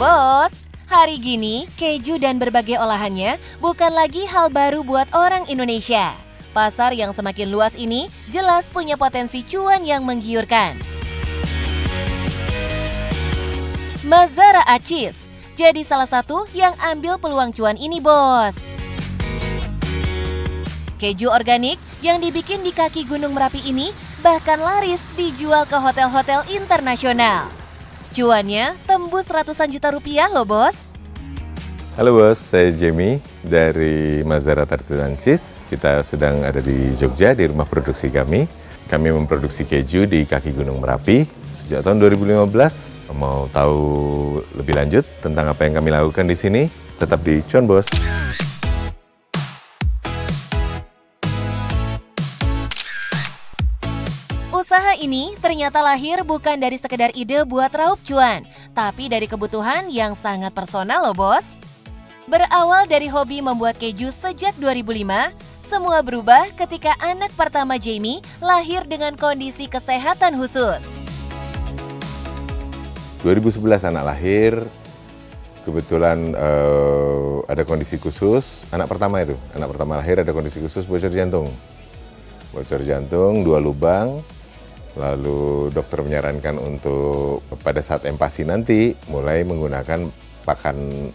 Bos, hari gini keju dan berbagai olahannya bukan lagi hal baru buat orang Indonesia. Pasar yang semakin luas ini jelas punya potensi cuan yang menggiurkan. Mazara'a Cheese jadi salah satu yang ambil peluang cuan ini, bos. Keju organik yang dibikin di kaki Gunung Merapi ini bahkan laris dijual ke hotel-hotel internasional. Cuannya tembus ratusan juta rupiah loh, bos. Halo bos, saya Jamie dari Mazara'a Cheese. Kita sedang ada di Jogja di rumah produksi kami. Kami memproduksi keju di kaki Gunung Merapi sejak tahun 2015. Mau tahu lebih lanjut tentang apa yang kami lakukan di sini? Tetap di Cuan Bos. Usaha ini ternyata lahir bukan dari sekedar ide buat raup cuan, tapi dari kebutuhan yang sangat personal loh, bos. Berawal dari hobi membuat keju sejak 2005, semua berubah ketika anak pertama Jamie lahir dengan kondisi kesehatan khusus. 2011 anak lahir, kebetulan ada kondisi khusus. Anak pertama lahir ada kondisi khusus bocor jantung. Bocor jantung, 2 lubang. Lalu dokter menyarankan untuk pada saat empasi nanti mulai menggunakan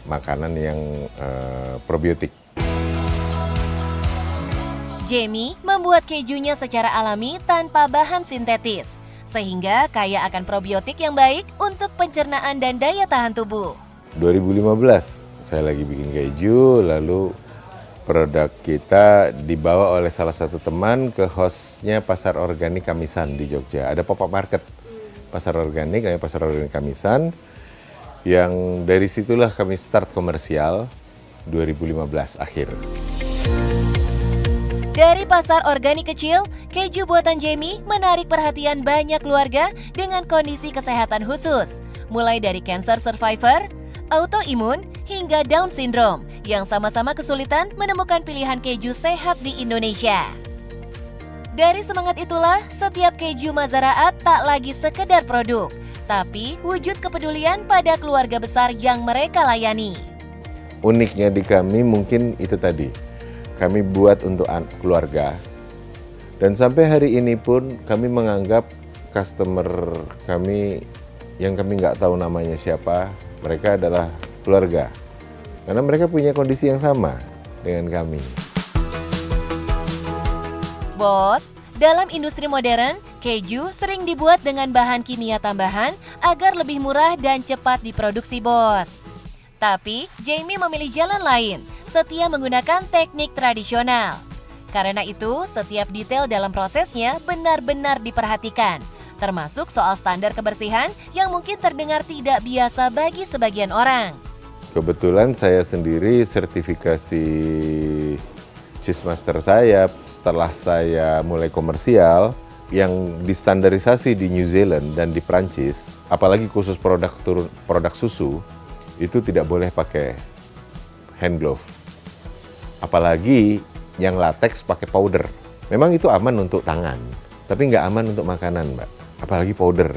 makanan yang probiotik. Jamie membuat kejunya secara alami tanpa bahan sintetis, sehingga kaya akan probiotik yang baik untuk pencernaan dan daya tahan tubuh. 2015 saya lagi bikin keju, lalu produk kita dibawa oleh salah satu teman ke hostnya Pasar Organik Kamisan di Jogja. Ada pop-up market Pasar Organik, namanya Pasar Organik Kamisan, yang dari situlah kami start komersial 2015 akhir. Dari pasar organik kecil, keju buatan Jamie menarik perhatian banyak keluarga dengan kondisi kesehatan khusus. Mulai dari cancer survivor, autoimun, hingga Down syndrome yang sama-sama kesulitan menemukan pilihan keju sehat di Indonesia. Dari semangat itulah, setiap keju Mazara'a tak lagi sekedar produk, tapi wujud kepedulian pada keluarga besar yang mereka layani. Uniknya di kami mungkin itu tadi. Kami buat untuk keluarga, dan sampai hari ini pun kami menganggap customer kami yang kami nggak tahu namanya siapa, mereka adalah keluarga, karena mereka punya kondisi yang sama dengan kami. Bos, dalam industri modern, keju sering dibuat dengan bahan kimia tambahan agar lebih murah dan cepat diproduksi, bos. Tapi, Jamie memilih jalan lain, setia menggunakan teknik tradisional. Karena itu, setiap detail dalam prosesnya benar-benar diperhatikan, termasuk soal standar kebersihan yang mungkin terdengar tidak biasa bagi sebagian orang. Kebetulan saya sendiri sertifikasi Cheese Master saya setelah saya mulai komersial, yang distandarisasi di New Zealand dan di Prancis, apalagi khusus produk susu, itu tidak boleh pakai hand glove. Apalagi yang latex pakai powder. Memang itu aman untuk tangan, tapi nggak aman untuk makanan, Mbak. Apalagi powder,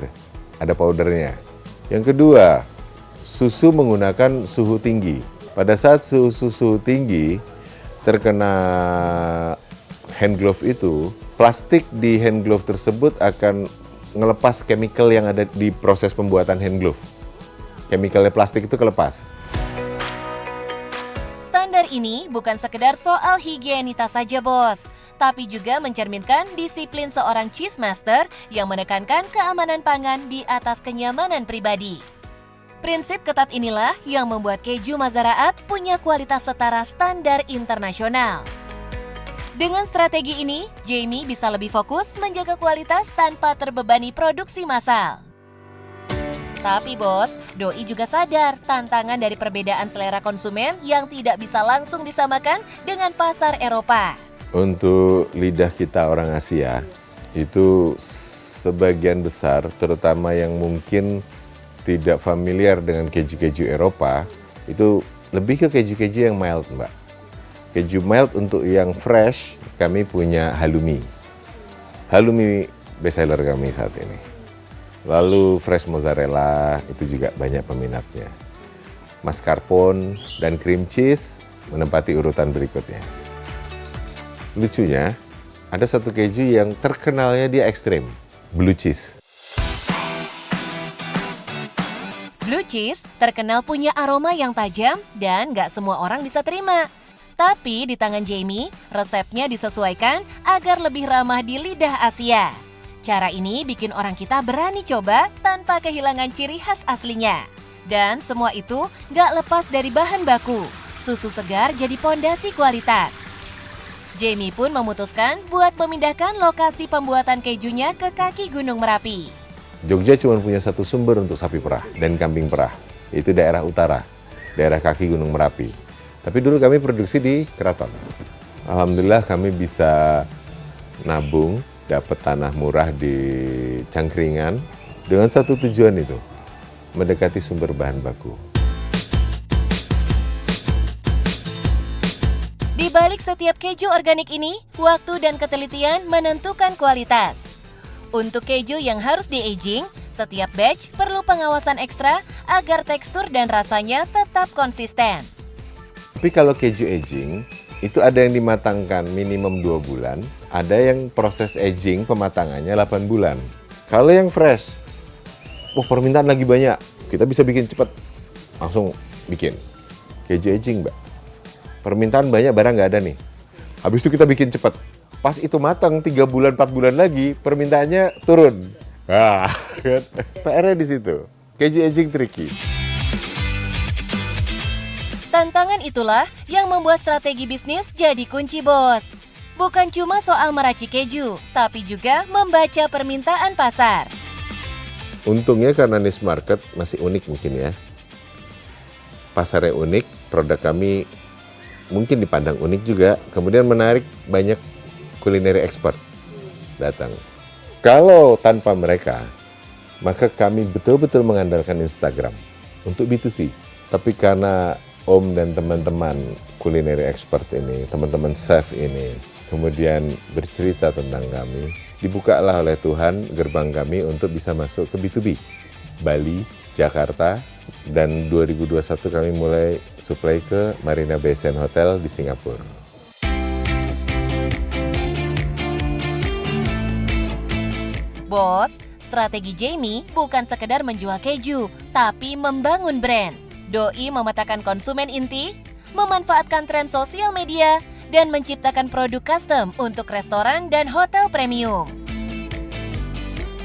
ada powdernya. Yang kedua, susu menggunakan suhu tinggi. Pada saat suhu tinggi terkena hand glove itu, plastik di hand glove tersebut akan ngelepas chemical yang ada di proses pembuatan hand glove. Chemicalnya plastik itu kelepas. Standar ini bukan sekedar soal higienitas saja, bos, tapi juga mencerminkan disiplin seorang cheese master yang menekankan keamanan pangan di atas kenyamanan pribadi. Prinsip ketat inilah yang membuat keju Mazara'a punya kualitas setara standar internasional. Dengan strategi ini, Jamie bisa lebih fokus menjaga kualitas tanpa terbebani produksi massal. Tapi bos, Doi juga sadar tantangan dari perbedaan selera konsumen yang tidak bisa langsung disamakan dengan pasar Eropa. Untuk lidah kita orang Asia, itu sebagian besar, terutama yang mungkin tidak familiar dengan keju-keju Eropa, itu lebih ke keju-keju yang mild, Mbak. Keju mild untuk yang fresh, kami punya halloumi. Halloumi best seller kami saat ini. Lalu fresh mozzarella itu juga banyak peminatnya. mascarpone, dan cream cheese menempati urutan berikutnya. Lucunya, ada satu keju yang terkenalnya dia ekstrim, blue cheese. Blue cheese terkenal punya aroma yang tajam dan nggak semua orang bisa terima. Tapi di tangan Jamie, resepnya disesuaikan agar lebih ramah di lidah Asia. Cara ini bikin orang kita berani coba tanpa kehilangan ciri khas aslinya. Dan semua itu nggak lepas dari bahan baku. Susu segar jadi pondasi kualitas. Jamie pun memutuskan buat memindahkan lokasi pembuatan kejunya ke kaki Gunung Merapi. Jogja cuma punya satu sumber untuk sapi perah dan kambing perah, yaitu daerah utara, daerah kaki Gunung Merapi. Tapi dulu kami produksi di Keraton. Alhamdulillah kami bisa nabung, dapat tanah murah di Cangkringan dengan satu tujuan itu, mendekati sumber bahan baku. Di balik setiap keju organik ini, waktu dan ketelitian menentukan kualitas. Untuk keju yang harus di-aging, setiap batch perlu pengawasan ekstra agar tekstur dan rasanya tetap konsisten. Tapi kalau keju aging, itu ada yang dimatangkan minimum 2 bulan, ada yang proses aging pematangannya 8 bulan. Kalau yang fresh, permintaan lagi banyak, kita bisa bikin cepat, langsung bikin. Keju aging, Mbak. Permintaan banyak, barang nggak ada nih. Habis itu kita bikin cepat. Pas itu matang 3 bulan, 4 bulan lagi, permintaannya turun. Kan? PR-nya di situ. Keju aging tricky. Tantangan itulah yang membuat strategi bisnis jadi kunci, bos. Bukan cuma soal meracik keju, tapi juga membaca permintaan pasar. Untungnya karena niche market masih unik mungkin ya. Pasarnya unik, produk kami mungkin dipandang unik juga, kemudian menarik banyak culinary expert datang. Kalau tanpa mereka, maka kami betul-betul mengandalkan Instagram untuk B2C. Tapi karena Om dan teman-teman culinary expert ini, teman-teman chef ini, kemudian bercerita tentang kami, dibukalah oleh Tuhan gerbang kami untuk bisa masuk ke B2B. Bali, Jakarta, dan 2021 kami mulai supply ke Marina Bay Sands Hotel di Singapura. Bos, strategi Jamie bukan sekedar menjual keju, tapi membangun brand. Doi memetakan konsumen inti, memanfaatkan tren sosial media, dan menciptakan produk custom untuk restoran dan hotel premium.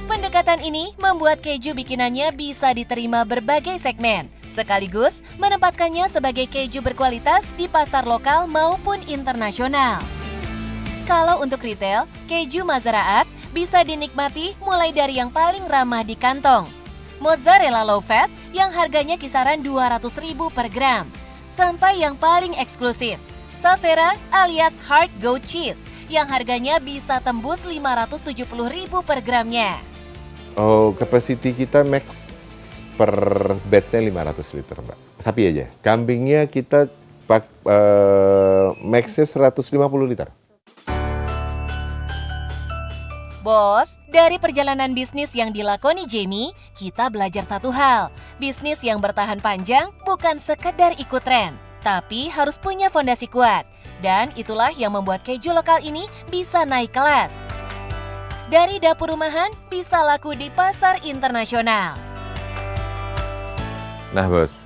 Pendekatan ini membuat keju bikinannya bisa diterima berbagai segmen, sekaligus menempatkannya sebagai keju berkualitas di pasar lokal maupun internasional. Kalau untuk retail, keju Mazaraat bisa dinikmati mulai dari yang paling ramah di kantong, mozzarella low fat yang harganya kisaran 200.000 per gram, sampai yang paling eksklusif, Savera alias hard goat cheese yang harganya bisa tembus 570.000 per gramnya. Oh, capacity kita max per batch-nya 500 liter, Mbak. Sapi aja. Kambingnya kita max-nya 150 liter. Bos, dari perjalanan bisnis yang dilakoni Jamie, kita belajar satu hal. Bisnis yang bertahan panjang bukan sekedar ikut tren, tapi harus punya fondasi kuat. Dan itulah yang membuat keju lokal ini bisa naik kelas. Dari dapur rumahan bisa laku di pasar internasional. Nah, Bos,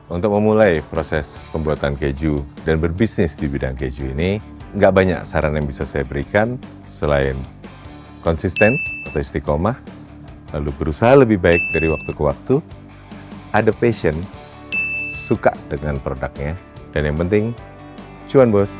untuk memulai proses pembuatan keju dan berbisnis di bidang keju ini, nggak banyak saran yang bisa saya berikan selain konsisten atau istiqomah, lalu berusaha lebih baik dari waktu ke waktu, ada passion, suka dengan produknya, dan yang penting, cuan, Bos.